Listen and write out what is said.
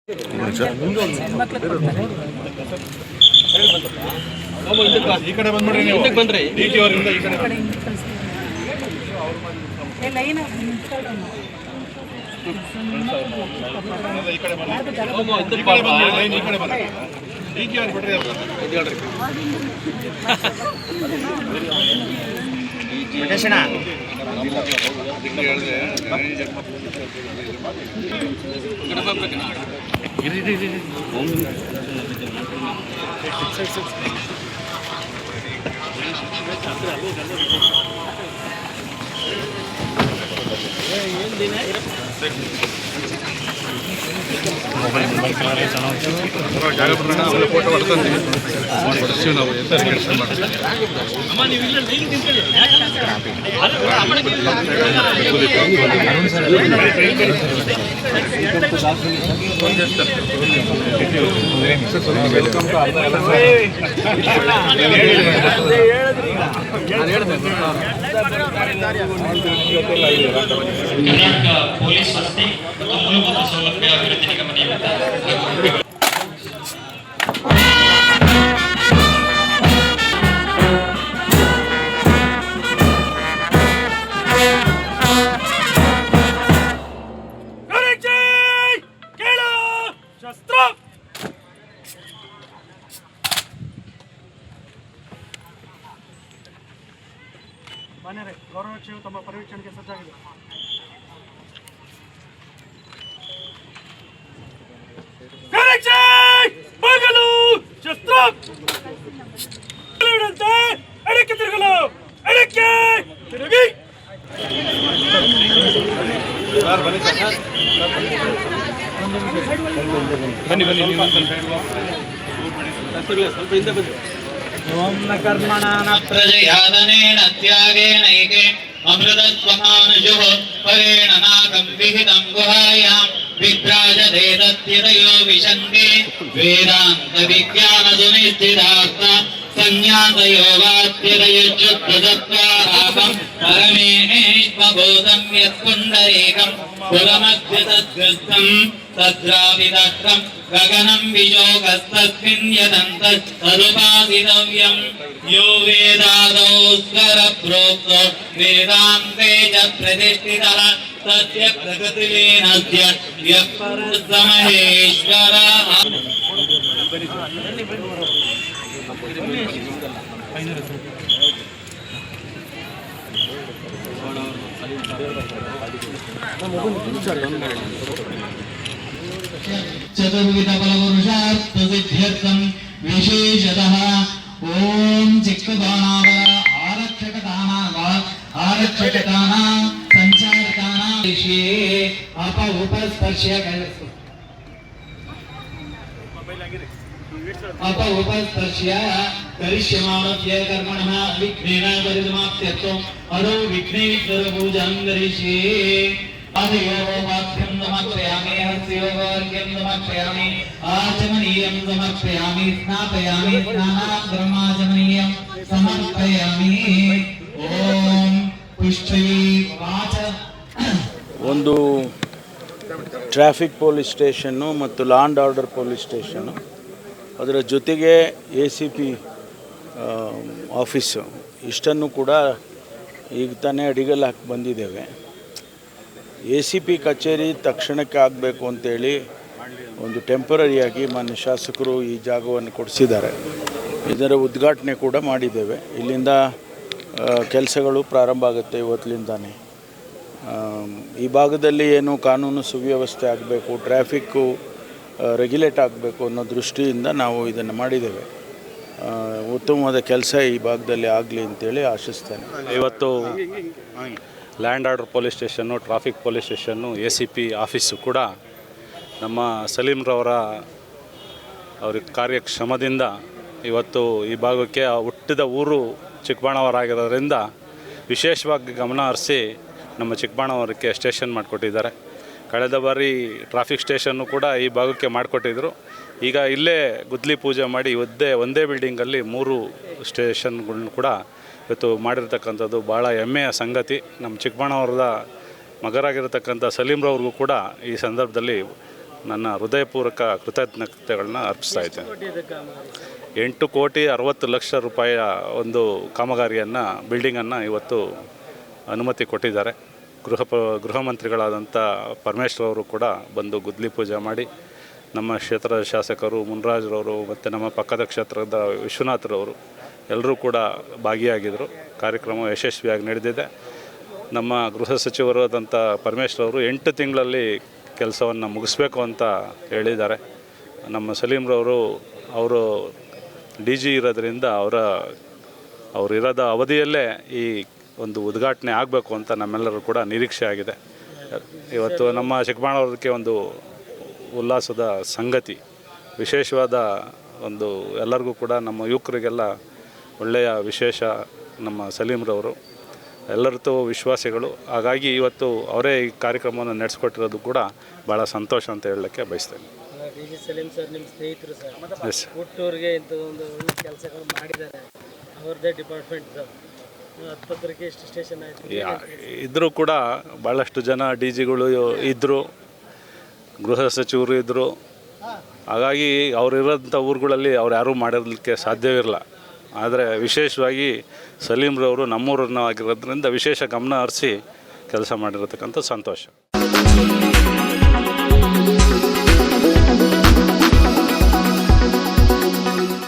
ಈ ಕಡೆ ಬಂದ್ಬಿಡ್ರಿ ನೀವು ಬನ್ರಿ ಡಿಟಿ ಅವರಿಂದ ಈ ಕಡೆ ಈ ಕಡೆ ಬನ್ನಿ ಡಿಟಿ ಅವ್ರು ಬಿಡ್ರಿ ವೆಂಕಟೇಶಣ್ಣ ಹೇಳಿದ್ರೆ ಜಾಗ ಬಿಡೋಣ ಫೋಟೋ ಹೊಡ್ತೀನಿ ನಾವು ಪೊಲೀಸ್ ಸಂಸ್ಥೆ ಮತ್ತು ಮೂಲಭೂತ ಸೌಲಭ್ಯ ಅಭಿವೃದ್ಧಿ ನಿಗಮ ನಿಯಮಿತ ಮಾನ್ಯರೇ, ಗೌರವಕ್ಷೆಯು ತಮ್ಮ ಪರಿವೀಕ್ಷಣೆಗೆ ಸಜ್ಜಾಗಿದೆ. ಬಾಗಲು ಶಸ್ತ್ರ ಎಡಕ್ಕೆ ತಿರುಗಲು, ಎಡಕ್ಕೆ ತಿರುಗಿ. ಬನ್ನಿ ಸ್ವಲ್ಪ ಹಿಂದೆ ಬನ್ನಿ. ಓಂ ನ ಕರ್ಮಣ ಪ್ರಜಯಾದನೇನ ತ್ಯಾಗೇನೈಕೆ ಅಮೃತಸ್ವಮಾನುಜೋ ಪರೇಣ ನಾಗಂ ವಿಹಿತಂ ಗುಹಾಯಾಂ ವಿಭ್ರಾಜದೇತತ್ಯತಯೋ ವಿಶಂತಿ ವೇದಾಂತ ವಿಜ್ಞಾನ ಸುನಿಶ್ಚಿತಾರ್ಥ ಸಂಜ್ಞಾತ ಯೋಗಾತ್ಯತಯುಜ್ಜುತ್ತದತ್ವಾರಾಪಂ ಪರಮೇಶ್ವಭೂತಂ ಯತ್ಪುಂಡರೀಕಂ ಕುಲಮಧ್ಯ ತದ್ಗೃಷ್ಟಂ ತದ್ರಾವಿದಕ್ರಂ ಗಗನಂ ವಿಜೋಗಸ್ತಸ್ಮಿನ್ ಯದಂತತ್ ತದುಪಾದಿತವ್ಯಂ ಯೋ ವೇದಾದೌ ಸ್ವರ ಪ್ರೋಕ್ತೋ ವೇದಾಂತೆ ಚ ಪ್ರತಿಷ್ಠಿತಃ ತಸ್ಯ ಪ್ರಕೃತಿಲೀನಸ್ಯ ಯಃ ಪರಮಹೇಶ್ವರಃ. ಚತುರ್ವಿಧ ಫಲಪುರುಷಾರ್ಥ ಸಿದ್ಧ್ಯರ್ಥಂ ವಿಶೇಷತಃ ಓಂ ಚಿಕ್ಕಬಾಣಾವರ ಆರಕ್ಷಕತಾನಾಂ ಸಂಚಾರಕಾನಾಂ ವಿಷಯೇ ಅಪಉಪಸ್ಪರ್ಶ್ಯ ಕರಿಷ್ಯಮಾಣಸ್ಯ ಕರ್ಮಣಃ ವಿಘ್ನೇನ ಪರಿಸಮಾಪ್ತ್ಯರ್ಥಂ ಅದೋ ವಿಘ್ನೇಶ್ವರ ಪೂಜಾಂ ಕರಿಷ್ಯೇ. आदियोगाभ्यं समर्पयामि, हस्योगार्घ्यं समर्पयामि, आचमनीयं समर्पयामि, स्नापयामि, स्नानाग्रमाचमनीयं समर्पयामि. ओम पुष्टै वाच. ಒಂದು ಟ್ರಾಫಿಕ್ ಪೊಲೀಸ್ ಸ್ಟೇಷನ್ನು ಮತ್ತು law and order police station, ಅದರ ಜೊತೆಗೆ ACP ಆಫೀಸು, ಇಷ್ಟನ್ನು ಕೂಡ ಈಗ ತಾನೇ ಅಡಿಗಲ್ಲಿ ಹಾಕಿ ಬಂದಿದ್ದೇವೆ. ACP ಕಚೇರಿ ತಕ್ಷಣಕ್ಕೆ ಆಗಬೇಕು ಅಂತೇಳಿ ಒಂದು ಟೆಂಪರರಿಯಾಗಿ ಮಾನ್ಯ ಶಾಸಕರು ಈ ಜಾಗವನ್ನು ಕೊಡಿಸಿದ್ದಾರೆ. ಇದರ ಉದ್ಘಾಟನೆ ಕೂಡ ಮಾಡಿದ್ದೇವೆ. ಇಲ್ಲಿಂದ ಕೆಲಸಗಳು ಪ್ರಾರಂಭ ಆಗುತ್ತೆ ಇವತ್ತಿನಿಂದಾನೇ. ಈ ಭಾಗದಲ್ಲಿ ಏನು ಕಾನೂನು ಸುವ್ಯವಸ್ಥೆ ಆಗಬೇಕು, ಟ್ರಾಫಿಕ್ಕು ರೆಗ್ಯುಲೇಟ್ ಆಗಬೇಕು ಅನ್ನೋ ದೃಷ್ಟಿಯಿಂದ ನಾವು ಇದನ್ನು ಮಾಡಿದ್ದೇವೆ. ಉತ್ತಮವಾದ ಕೆಲಸ ಈ ಭಾಗದಲ್ಲಿ ಆಗಲಿ ಅಂತೇಳಿ ಆಶಿಸ್ತೇನೆ. ಇವತ್ತು land order police station, traffic police station, ACP office ಕೂಡ ನಮ್ಮ ಸಲೀಮ್ರವರ ಕಾರ್ಯಕ್ಷಮದಿಂದ ಇವತ್ತು ಈ ಭಾಗಕ್ಕೆ ಹುಟ್ಟಿದ ಊರು ಚಿಕ್ಕಬಾಣವರಾಗಿರೋದ್ರಿಂದ ವಿಶೇಷವಾಗಿ ಗಮನ ಹರಿಸಿ ನಮ್ಮ ಚಿಕ್ಕಬಾಣವರಕ್ಕೆ ಸ್ಟೇಷನ್ ಮಾಡಿಕೊಟ್ಟಿದ್ದಾರೆ. ಕಳೆದ ಬಾರಿ ಟ್ರಾಫಿಕ್ ಸ್ಟೇಷನ್ನು ಕೂಡ ಈ ಭಾಗಕ್ಕೆ ಮಾಡಿಕೊಟ್ಟಿದ್ರು. ಈಗ ಇಲ್ಲೇ ಗುದ್ಲಿ ಪೂಜೆ ಮಾಡಿ ಒಂದೇ ಬಿಲ್ಡಿಂಗಲ್ಲಿ 3 ಸ್ಟೇಷನ್ಗಳನ್ನ ಕೂಡ ಇವತ್ತು ಮಾಡಿರ್ತಕ್ಕಂಥದ್ದು ಭಾಳ ಹೆಮ್ಮೆಯ ಸಂಗತಿ. ನಮ್ಮ ಚಿಕ್ಕಬಾಣವರದ ಮಗರಾಗಿರ್ತಕ್ಕಂಥ ಸಲೀಮ್ರವ್ರಿಗೂ ಕೂಡ ಈ ಸಂದರ್ಭದಲ್ಲಿ ನನ್ನ ಹೃದಯಪೂರ್ವಕ ಕೃತಜ್ಞತೆಗಳನ್ನ ಅರ್ಪಿಸ್ತಾ ಇದ್ದೇನೆ. 8,60,00,000 ರೂಪಾಯಿಯ ಒಂದು ಕಾಮಗಾರಿಯನ್ನು ಬಿಲ್ಡಿಂಗನ್ನು ಇವತ್ತು ಅನುಮತಿ ಕೊಟ್ಟಿದ್ದಾರೆ. ಗೃಹ ಮಂತ್ರಿಗಳಾದಂಥ ಪರಮೇಶ್ವರ್ ಅವರು ಕೂಡ ಬಂದು ಗುದ್ಲಿ ಪೂಜೆ ಮಾಡಿ, ನಮ್ಮ ಕ್ಷೇತ್ರದ ಶಾಸಕರು ಮುನ್ರಾಜ್ರವರು ಮತ್ತು ನಮ್ಮ ಪಕ್ಕದ ಕ್ಷೇತ್ರದ ವಿಶ್ವನಾಥ್ರವರು ಎಲ್ಲರೂ ಕೂಡ ಭಾಗಿಯಾಗಿದ್ದರು. ಕಾರ್ಯಕ್ರಮ ಯಶಸ್ವಿಯಾಗಿ ನಡೆದಿದೆ. ನಮ್ಮ ಗೃಹ ಸಚಿವರಾದಂಥ ಪರಮೇಶ್ವರ್ ಅವರು 8 ತಿಂಗಳಲ್ಲಿ ಕೆಲಸವನ್ನು ಮುಗಿಸ್ಬೇಕು ಅಂತ ಹೇಳಿದ್ದಾರೆ. ನಮ್ಮ ಸಲೀಮ್ರವರು ಅವರು DG ಇರೋದ್ರಿಂದ ಅವರು ಇರೋದ ಅವಧಿಯಲ್ಲೇ ಈ ಒಂದು ಉದ್ಘಾಟನೆ ಆಗಬೇಕು ಅಂತ ನಮ್ಮೆಲ್ಲರೂ ಕೂಡ ನಿರೀಕ್ಷೆ ಆಗಿದೆ. ಇವತ್ತು ನಮ್ಮ ಚಿಕ್ಕಬಳ್ಳಾಪುರಕ್ಕೆ ಒಂದು ಉಲ್ಲಾಸದ ಸಂಗತಿ, ವಿಶೇಷವಾದ ಒಂದು ಎಲ್ಲರಿಗೂ ಕೂಡ ನಮ್ಮ ಯುವಕರಿಗೆಲ್ಲ ಒಳ್ಳೆಯ ವಿಶೇಷ ನಮ್ಮ ಸಲೀಮ್ರವರು ಎಲ್ಲರದ್ದು ವಿಶ್ವಾಸಿಗಳು. ಹಾಗಾಗಿ ಇವತ್ತು ಅವರೇ ಈ ಕಾರ್ಯಕ್ರಮವನ್ನು ನಡೆಸ್ಕೊಟ್ಟಿರೋದು ಕೂಡ ಭಾಳ ಸಂತೋಷ ಅಂತ ಹೇಳಲಿಕ್ಕೆ ಬಯಸ್ತೇನೆ. DG ಸಲೀಂ ಸರ್ ನಿಮ್ಮ ಸ್ನೇಹಿತರು ಸರ್, ಎಸ್ ಹುಟ್ಟೂರಿಗೆ ಇಂಥದ್ದೊಂದು ಕೆಲಸಗಳು ಮಾಡಿದ್ದಾರೆ. ಅವ್ರದ್ದೇ ಡಿಪಾರ್ಟ್ಮೆಂಟ್ ಆಸ್ಪತ್ರೆಗೆ ಎಷ್ಟು ಸ್ಟೇಷನ್ ಆಯಿತು ಇದ್ದರೂ ಕೂಡ ಭಾಳಷ್ಟು ಜನ DGಗಳು ಇದ್ದರು, ಗೃಹ ಸಚಿವರು ಇದ್ದರು. ಹಾಗಾಗಿ ಅವರಿರೋಂಥ ಊರುಗಳಲ್ಲಿ ಅವ್ರು ಯಾರೂ ಮಾಡಿರಲಿಕ್ಕೆ ಸಾಧ್ಯವಿರಲ್ಲ. ಆದರೆ ವಿಶೇಷವಾಗಿ ಸಲೀಮ್ರವರು ನಮ್ಮೂರನ್ನ ಆಗಿರೋದ್ರಿಂದ ವಿಶೇಷ ಗಮನ ಹರಿಸಿ ಕೆಲಸ ಮಾಡಿರತಕ್ಕಂಥ ಸಂತೋಷ.